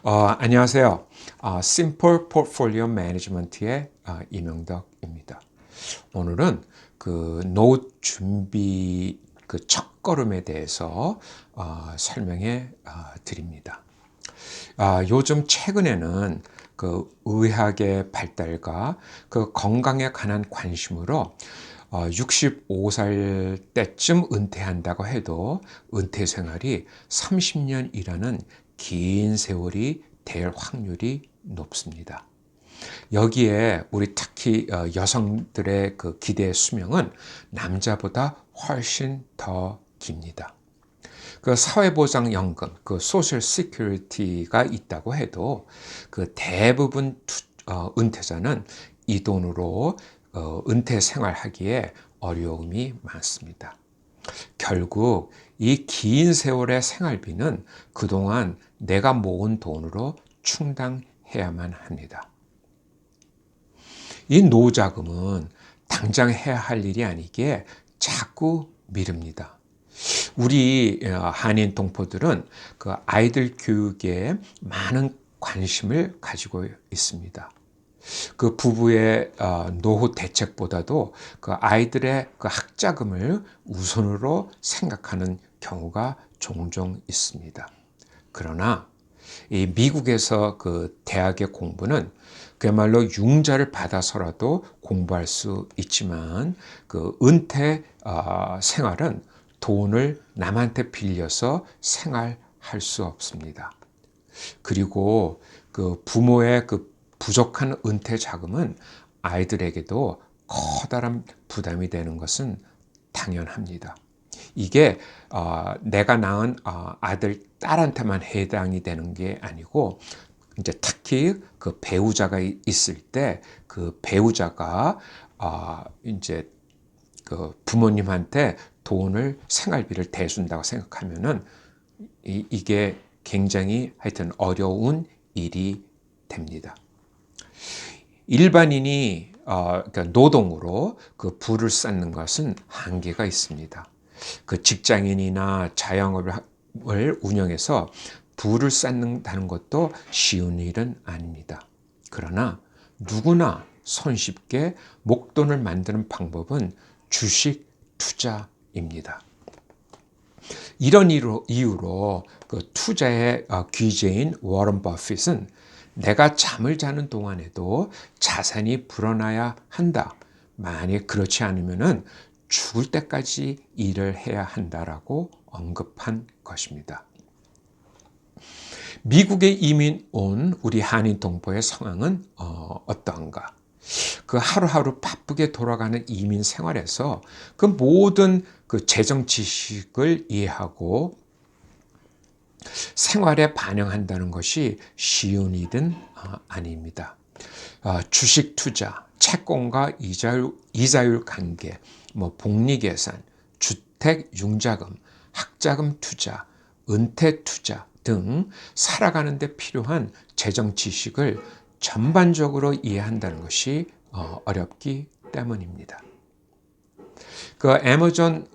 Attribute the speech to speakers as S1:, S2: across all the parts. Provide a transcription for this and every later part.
S1: 안녕하세요. 심플 포트폴리오 매니지먼트의 이명덕입니다. 오늘은 그 노후 준비 그 첫걸음에 대해서 설명해 드립니다. 요즘 최근에는 그 의학의 발달과 그 건강에 관한 관심으로 65살 때쯤 은퇴한다고 해도 은퇴 생활이 30년이라는 긴 세월이 될 확률이 높습니다. 여기에 우리 특히 여성들의 그 기대 수명은 남자보다 훨씬 더 깁니다. 그 사회보장연금, 그 소셜 시큐리티가 있다고 해도 그 대부분 은퇴자는 이 돈으로 은퇴 생활하기에 어려움이 많습니다. 결국 이 긴 세월의 생활비는 그동안 내가 모은 돈으로 충당해야만 합니다. 이 노후자금은 당장 해야 할 일이 아니기에 자꾸 미룹니다. 우리 한인 동포들은 그 아이들 교육에 많은 관심을 가지고 있습니다. 그 부부의 노후 대책보다도 그 아이들의 그 학자금을 우선으로 생각하는 경우가 종종 있습니다. 그러나 이 미국에서 그 대학의 공부는 그야말로 융자를 받아서라도 공부할 수 있지만 그 은퇴 생활은 돈을 남한테 빌려서 생활할 수 없습니다. 그리고 그 부모의 그 부족한 은퇴 자금은 아이들에게도 커다란 부담이 되는 것은 당연합니다. 이게 내가 낳은 아들, 딸한테만 해당이 되는 게 아니고 이제 특히 그 배우자가 있을 때 그 배우자가 이제 그 부모님한테 돈을 생활비를 대준다고 생각하면은 이게 굉장히 하여튼 어려운 일이 됩니다. 일반인이 그러니까 노동으로 그 부를 쌓는 것은 한계가 있습니다. 그 직장인이나 자영업을 운영해서 부를 쌓는다는 것도 쉬운 일은 아닙니다. 그러나 누구나 손쉽게 목돈을 만드는 방법은 주식 투자입니다. 이런 이유로 그 투자의 귀재인 워런 버핏은 내가 잠을 자는 동안에도 자산이 불어나야 한다. 만약 그렇지 않으면은 죽을 때까지 일을 해야 한다라고 언급한 것입니다. 미국에 이민 온 우리 한인 동포의 상황은 어떠한가? 그 하루하루 바쁘게 돌아가는 이민 생활에서 그 모든 그 재정 지식을 이해하고 생활에 반영한다는 것이 쉬운 일은 아닙니다. 주식 투자, 채권과 이자율 관계, 복리계산, 주택 융자금, 학자금 투자, 은퇴 투자 등 살아가는 데 필요한 재정 지식을 전반적으로 이해한다는 것이 어렵기 때문입니다. 그 애마존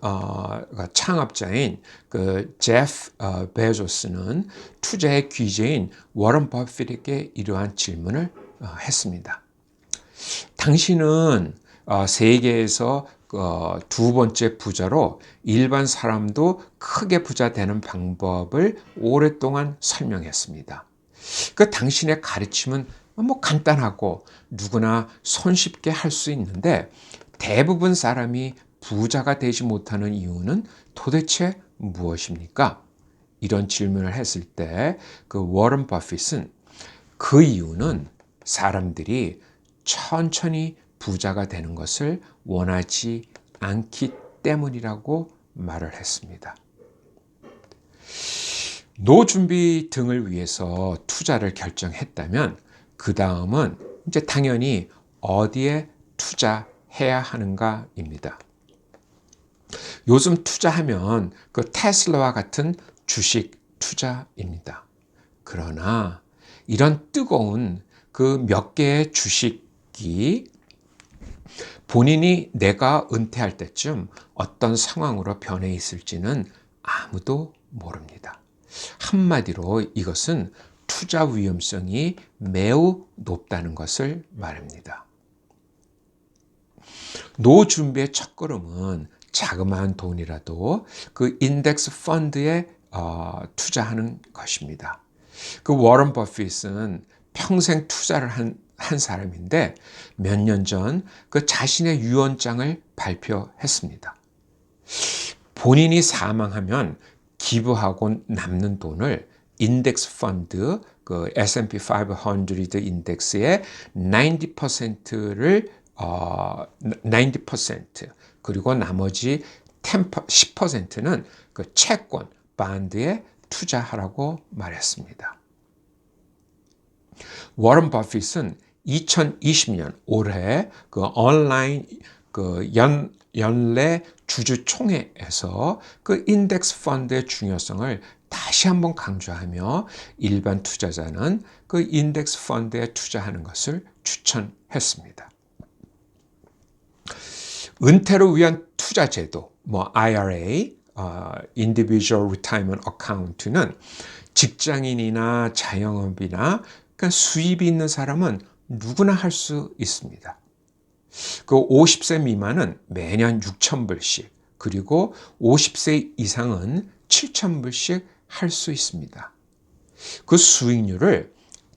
S1: 창업자인 그 제프 베조스는 투자의 귀재인 워런 버핏에게 이러한 질문을 했습니다. 당신은 세계에서 두 번째 부자로 일반 사람도 크게 부자 되는 방법을 오랫동안 설명했습니다. 그 당신의 가르침은 간단하고 누구나 손쉽게 할 수 있는데 대부분 사람이 부자가 되지 못하는 이유는 도대체 무엇입니까? 이런 질문을 했을 때 그 워런 버핏은 그 이유는 사람들이 천천히 부자가 되는 것을 원하지 않기 때문이라고 말을 했습니다. 노준비 등을 위해서 투자를 결정했다면 그 다음은 이제 당연히 어디에 투자해야 하는가입니다. 요즘 투자하면 그 테슬라와 같은 주식 투자입니다. 그러나 이런 뜨거운 그 몇 개의 주식이 본인이 내가 은퇴할 때쯤 어떤 상황으로 변해 있을지는 아무도 모릅니다. 한마디로 이것은 투자 위험성이 매우 높다는 것을 말합니다. 노준비의 첫걸음은 자그마한 돈이라도 그 인덱스 펀드에 투자하는 것입니다. 그 워런 버핏은 평생 투자를 한 사람인데 몇 년 전 그 자신의 유언장을 발표했습니다. 본인이 사망하면 기부하고 남는 돈을 인덱스 펀드, 그 S&P 500 인덱스의 90%를 90% 그리고 나머지 10%는 그 채권, 펀드에 투자하라고 말했습니다. 워런 버핏은 2020년 올해 그 온라인 그 연례 주주총회에서 그 인덱스 펀드의 중요성을 다시 한번 강조하며 일반 투자자는 그 인덱스 펀드에 투자하는 것을 추천했습니다. 은퇴를 위한 투자 제도, IRA, Individual Retirement Account는 직장인이나 자영업이나 그러니까 수입이 있는 사람은 누구나 할 수 있습니다. 그 50세 미만은 매년 6,000불씩, 그리고 50세 이상은 7,000불씩 할 수 있습니다. 그 수익률을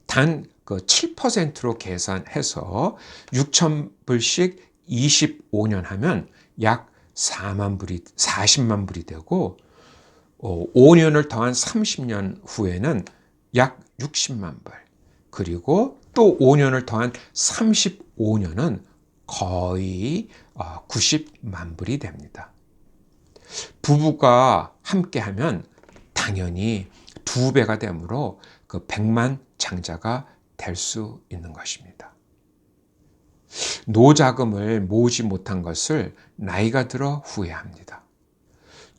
S1: 단 그 7%로 계산해서 6,000불씩 25년 하면 약 40만 불이 되고 5년을 더한 30년 후에는 약 60만 불, 그리고 또 5년을 더한 35년은 거의 90만 불이 됩니다. 부부가 함께하면 당연히 2배가 되므로 그 100만 장자가 될 수 있는 것입니다. 노자금을 모으지 못한 것을 나이가 들어 후회합니다.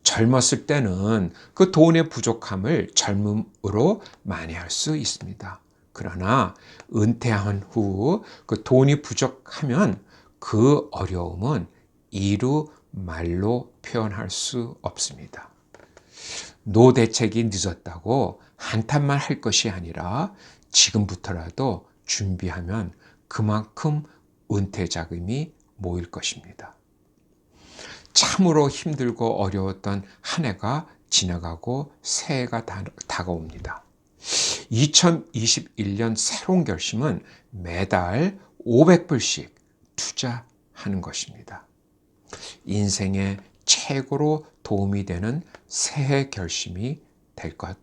S1: 젊었을 때는 그 돈의 부족함을 젊음으로 만회할 수 있습니다. 그러나 은퇴한 후 그 돈이 부족하면 그 어려움은 이루 말로 표현할 수 없습니다. 노대책이 늦었다고 한탄만 할 것이 아니라 지금부터라도 준비하면 그만큼 은퇴 자금이 모일 것입니다. 참으로 힘들고 어려웠던 한 해가 지나가고 새해가 다가옵니다. 2021년 새로운 결심은 매달 500불씩 투자하는 것입니다. 인생의 최고로 도움이 되는 새해 결심이 될 것